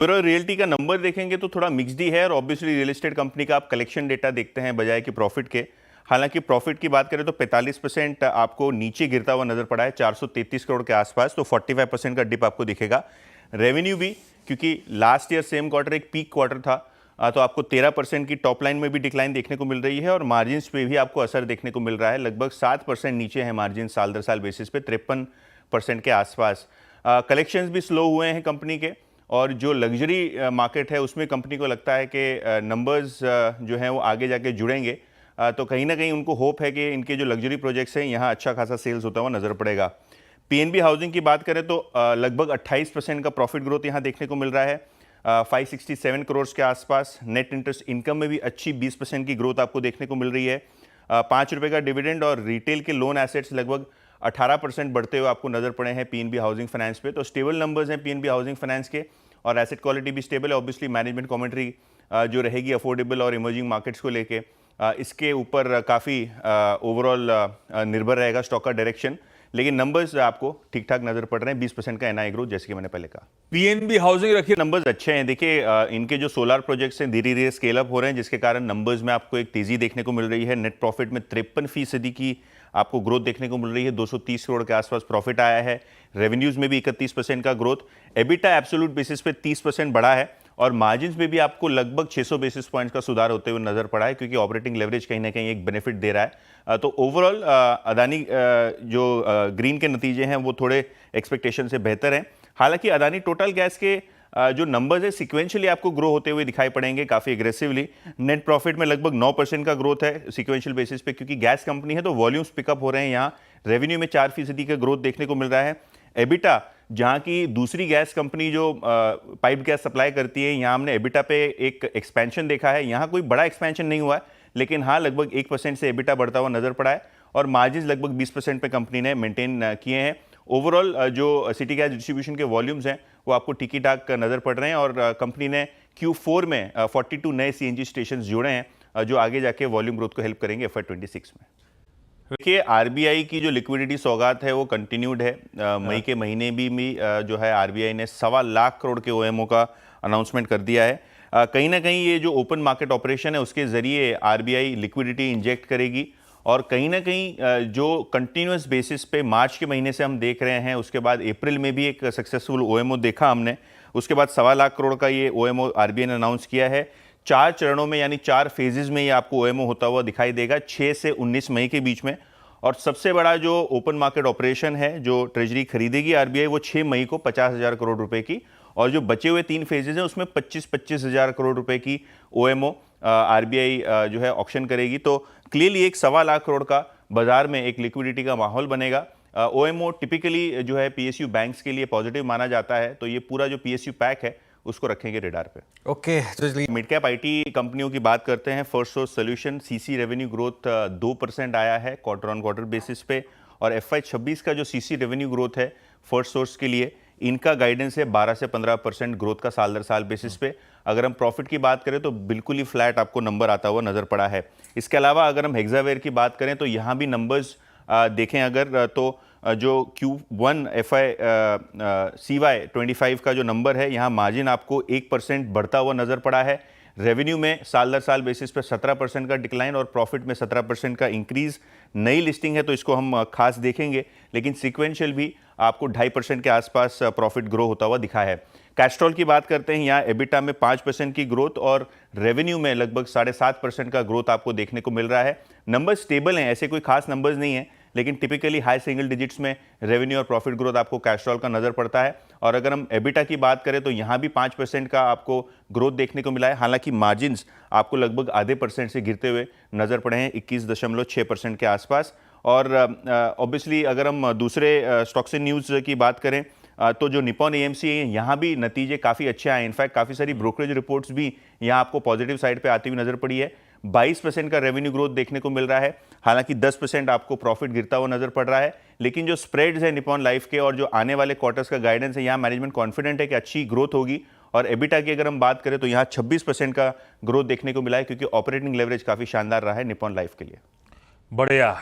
पूरा रियल्टी का नंबर देखेंगे तो थोड़ा मिक्स्ड ही है, और ऑब्वियसली रियल एस्टेट कंपनी का आप कलेक्शन डेटा देखते हैं बजाय कि प्रॉफिट के। हालांकि प्रॉफिट की बात करें तो 45% आपको नीचे गिरता हुआ नजर पड़ा है, 433 करोड़ के आसपास, तो 45% का डिप आपको दिखेगा। रेवेन्यू भी, क्योंकि लास्ट ईयर सेम क्वार्टर एक पीक क्वार्टर था, तो आपको 13% की टॉप लाइन में भी डिक्लाइन देखने को मिल रही है, और मार्जिन पे भी आपको असर देखने को मिल रहा है। लगभग 7% नीचे है मार्जिन साल दर साल बेसिस पे, 53% के आसपास। कलेक्शंस भी स्लो हुए हैं कंपनी के, और जो लग्जरी मार्केट है उसमें कंपनी को लगता है कि नंबर्स जो हैं वो आगे जाके जुड़ेंगे। तो कहीं ना कहीं उनको होप है कि इनके जो लग्जरी प्रोजेक्ट्स हैं यहाँ अच्छा खासा सेल्स होता हुआ नजर पड़ेगा। पीएनबी हाउसिंग की बात करें तो लगभग 28% का प्रॉफिट ग्रोथ यहाँ देखने को मिल रहा है, 567 करोड़ के आसपास। नेट इंटरेस्ट इनकम में भी अच्छी 20% की ग्रोथ आपको देखने को मिल रही है। 5 रुपये का डिविडेंड, और रिटेल के लोन एसेट्स लगभग 18% बढ़ते हुए आपको नजर पड़े हैं पीएनबी हाउसिंग फाइनेंस पे। तो स्टेबल नंबर्स हैं पीएनबी हाउसिंग फाइनेंस के, और एसेट क्वालिटी भी स्टेबल है। ऑब्वियसली मैनेजमेंट कमेंट्री जो रहेगी अफोर्डेबल और इमर्जिंग मार्केट्स को लेके, इसके ऊपर काफ़ी ओवरऑल निर्भर रहेगा स्टॉक का डायरेक्शन। लेकिन नंबर्स आपको ठीक ठाक नजर पड़ रहे हैं, 20% का एनआई ग्रोथ, जैसे कि मैंने पहले कहा। पीएनबी हाउसिंग रखिए, नंबर्स अच्छे हैं। देखिए इनके जो सोलार प्रोजेक्ट्स हैं धीरे धीरे स्केल अप हो रहे हैं, जिसके कारण नंबर्स में आपको एक तेजी देखने को मिल रही है। नेट प्रॉफिट में 53% की आपको ग्रोथ देखने को मिल रही है, 230 करोड़ के आसपास प्रॉफिट आया है। रेवेन्यूज में भी 31% का ग्रोथ। एबिटा एब्सोल्यूट बेसिस पे 30% बढ़ा है, और मार्जिन्स में भी आपको लगभग 600 बेसिस पॉइंट्स का सुधार होते हुए नजर पड़ा है, क्योंकि ऑपरेटिंग लेवरेज कहीं ना कहीं एक बेनिफिट दे रहा है। तो ओवरऑल अदानी जो ग्रीन के नतीजे हैं वो थोड़े एक्सपेक्टेशन से बेहतर हैं। हालांकि अदानी टोटल गैस के जो नंबर्स है सिक्वेंशियली आपको ग्रो होते हुए दिखाई पड़ेंगे काफ़ी एग्रेसिवली। नेट प्रॉफिट में लगभग 9% का ग्रोथ है सिक्वेंशियल बेसिस पे, क्योंकि गैस कंपनी है तो वॉल्यूम्स पिकअप हो रहे हैं यहाँ। रेवेन्यू में 4% का ग्रोथ देखने को मिल रहा है। एबिटा, जहाँ की दूसरी गैस कंपनी जो पाइप गैस सप्लाई करती है, यहाँ हमने एबिटा पे एक एक्सपेंशन देखा है। यहाँ कोई बड़ा एक्सपेंशन नहीं हुआ है, लेकिन हाँ लगभग 1% से एबिटा बढ़ता हुआ नजर पड़ा है, और मार्जिन लगभग 20% पे कंपनी ने मेंटेन किए हैं। ओवरऑल जो सिटी गैस डिस्ट्रीब्यूशन के वॉल्यूम्स हैं वो आपको ठीक ही ठाक नजर पड़ रहे हैं, और कंपनी ने Q4 में 42 नए सीएनजी स्टेशन जोड़े हैं, जो आगे जाके वॉल्यूम ग्रोथ को हेल्प करेंगे FY26 में। देखिए आरबीआई की जो लिक्विडिटी सौगात है वो कंटिन्यूड है। मई के महीने भी जो है आरबीआई ने 1.25 लाख करोड़ के ओएमओ का अनाउंसमेंट कर दिया है। कहीं ना कहीं ये जो ओपन मार्केट ऑपरेशन है उसके जरिए आरबीआई लिक्विडिटी इंजेक्ट करेगी, और कहीं ना कहीं जो कंटिन्यूस बेसिस पे मार्च के महीने से हम देख रहे हैं, उसके बाद अप्रैल में भी एक सक्सेसफुल ओएमओ देखा हमने। उसके बाद 1.25 लाख करोड़ का ये ओएमओ आरबीआई ने अनाउंस किया है। 4 चरणों में यानी 4 फेजेस में ये आपको ओएमओ होता हुआ दिखाई देगा 6 से 19 मई के बीच में। और सबसे बड़ा जो ओपन मार्केट ऑपरेशन है जो ट्रेजरी खरीदेगी आरबीआई, वो 6 मई को 50,000 करोड़ रुपए की, और जो बचे हुए 3 फेजेज हैं उसमें 25-25 हज़ार करोड़ रुपए की ओएमओ आरबीआई जो है ऑक्शन करेगी। तो क्लियरली एक 1.25 लाख करोड़ का बाजार में एक लिक्विडिटी का माहौल बनेगा। ओएमओ टिपिकली जो है पीएसयू बैंक्स के लिए पॉजिटिव माना जाता है, तो ये पूरा जो पीएसयू पैक है उसको रखेंगे रेडार पे। ओके, मिड कैप आईटी कंपनियों की बात करते हैं। First source solution CC revenue growth 2% आया है क्वार्टर ऑन क्वार्टर बेसिस पे, और FY26 का जो सीसी रेवेन्यू ग्रोथ है फर्स्ट सोर्स के लिए, इनका गाइडेंस है 12 से 15% ग्रोथ का साल दर साल बेसिस पे। अगर हम प्रॉफिट की बात करें तो बिल्कुल ही फ्लैट आपको नंबर आता हुआ नजर पड़ा है। इसके अलावा अगर हम हेक्सावेयर की बात करें तो यहाँ भी नंबर्स देखें अगर तो जो Q1 CY25 का जो नंबर है, यहाँ मार्जिन आपको 1% बढ़ता हुआ नजर पड़ा है। रेवेन्यू में साल दर साल बेसिस पे 17% का डिक्लाइन, और प्रॉफिट में 17% का इंक्रीज। नई लिस्टिंग है तो इसको हम खास देखेंगे, लेकिन सिक्वेंशियल भी आपको 2.5% के आसपास प्रॉफिट ग्रो होता हुआ दिखा है। कैस्ट्रॉल की बात करते हैं, यहाँ एबिटा में 5% की ग्रोथ, और रेवेन्यू में लगभग 7.5% का ग्रोथ आपको देखने को मिल रहा है। नंबर स्टेबल हैं, ऐसे कोई खास नंबर्स नहीं है, लेकिन टिपिकली हाई सिंगल डिजिट्स में रेवेन्यू और प्रॉफिट ग्रोथ आपको कैस्ट्रॉल का नजर पड़ता है। और अगर हम एबिटा की बात करें तो यहाँ भी 5% का आपको ग्रोथ देखने को मिला है। हालांकि मार्जिन्स आपको लगभग आधे % से गिरते हुए नजर पड़े हैं, 21.6% के आसपास। और ऑब्वियसली अगर हम दूसरे स्टॉक्स एंड न्यूज़ की बात करें तो जो निपॉन एएमसी है यहाँ भी नतीजे काफ़ी अच्छे आए। इनफैक्ट काफ़ी सारी ब्रोकरेज रिपोर्ट्स भी यहाँ आपको पॉजिटिव साइड पे आती हुई नजर पड़ी है। 22% का रेवेन्यू ग्रोथ देखने को मिल रहा है, हालांकि 10% आपको प्रॉफिट गिरता हुआ नजर पड़ रहा है। लेकिन जो स्प्रेड्स है निपॉन लाइफ के और जो आने वाले क्वार्टर्स का गाइडेंस है, यहाँ मैनेजमेंट कॉन्फिडेंट है कि अच्छी ग्रोथ होगी। और एबिटा की अगर हम बात करें तो यहाँ 26% का ग्रोथ देखने को मिला है, क्योंकि ऑपरेटिंग लेवरेज काफ़ी शानदार रहा है निपॉन लाइफ के लिए। बढ़िया।